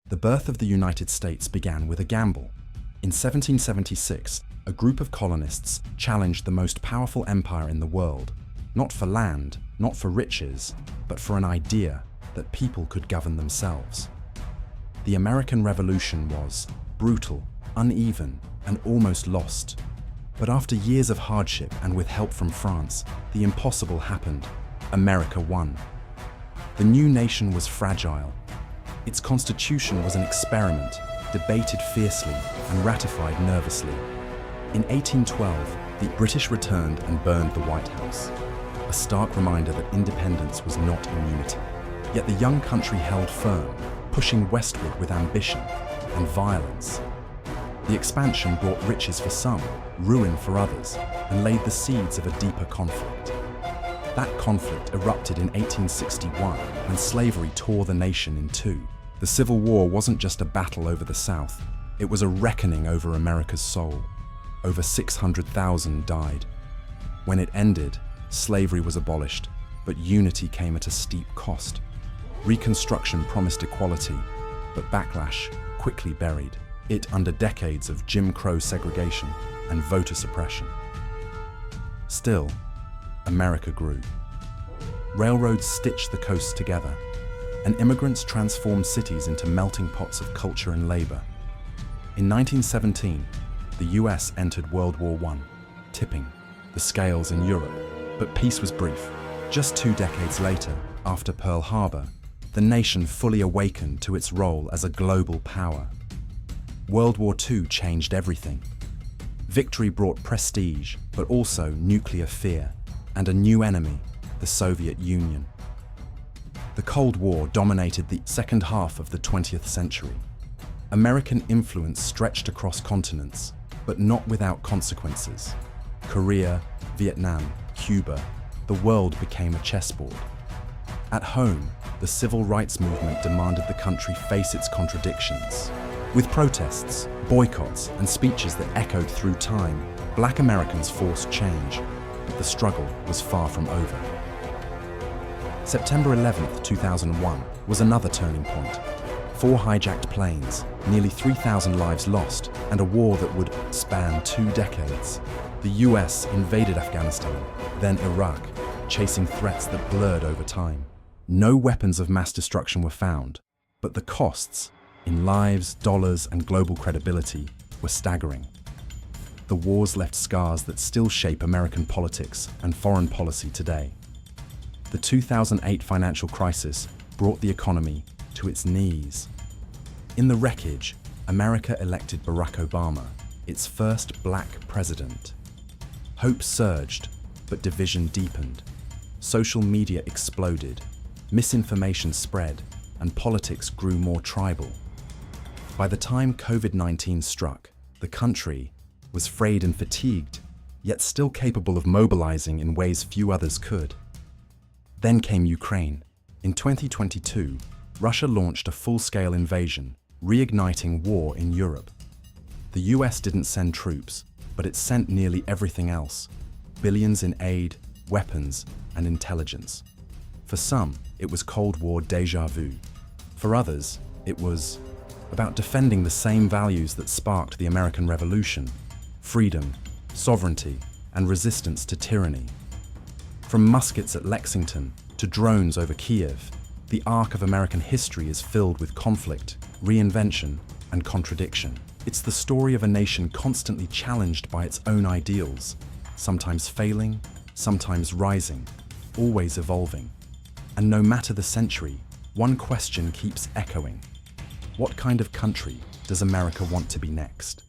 The birth of the United States began with a gamble. In 1776, a group of colonists challenged the most powerful empire in the world, not for land, not for riches, but for an idea that people could govern themselves. The American Revolution was brutal, uneven, and almost lost. But after years of hardship and with help from France, the impossible happened. America won. The new nation was fragile. Its constitution was an experiment, debated fiercely and ratified nervously. In 1812, the British returned and burned the White House, a stark reminder that independence was not immunity. Yet the young country held firm, pushing westward with ambition and violence. The expansion brought riches for some, ruin for others, and laid the seeds of a deeper conflict. That conflict erupted in 1861 when slavery tore the nation in two. The Civil War wasn't just a battle over the South, it was a reckoning over America's soul. Over 600,000 died. When it ended, slavery was abolished, but unity came at a steep cost. Reconstruction promised equality, but backlash quickly buried it under decades of Jim Crow segregation and voter suppression. Still, America grew. Railroads stitched the coasts together, and immigrants transformed cities into melting pots of culture and labor. In 1917, the US entered World War I, tipping the scales in Europe, but peace was brief. Just 2 decades later, after Pearl Harbor, the nation fully awakened to its role as a global power. World War II changed everything. Victory brought prestige, but also nuclear fear, and a new enemy, the Soviet Union. The Cold War dominated the second half of the 20th century. American influence stretched across continents, but not without consequences. Korea, Vietnam, Cuba, the world became a chessboard. At home, the civil rights movement demanded the country face its contradictions. With protests, boycotts, and speeches that echoed through time, Black Americans forced change, but the struggle was far from over. September 11, 2001 was another turning point. 4 hijacked planes, nearly 3,000 lives lost, and a war that would span 2 decades. The US invaded Afghanistan, then Iraq, chasing threats that blurred over time. No weapons of mass destruction were found, but the costs, in lives, dollars, and global credibility, were staggering. The wars left scars that still shape American politics and foreign policy today. The 2008 financial crisis brought the economy to its knees. In the wreckage, America elected Barack Obama, its first black president. Hope surged, but division deepened. Social media exploded, misinformation spread, and politics grew more tribal. By the time COVID-19 struck, the country was frayed and fatigued, yet still capable of mobilizing in ways few others could. Then came Ukraine. In 2022, Russia launched a full-scale invasion, reigniting war in Europe. The US didn't send troops, but it sent nearly everything else: billions in aid, weapons, and intelligence. For some, it was Cold War déjà vu. For others, it was about defending the same values that sparked the American Revolution: freedom, sovereignty, and resistance to tyranny. From muskets at Lexington to drones over Kiev, the arc of American history is filled with conflict, reinvention, and contradiction. It's the story of a nation constantly challenged by its own ideals, sometimes failing, sometimes rising, always evolving. And no matter the century, one question keeps echoing: what kind of country does America want to be next?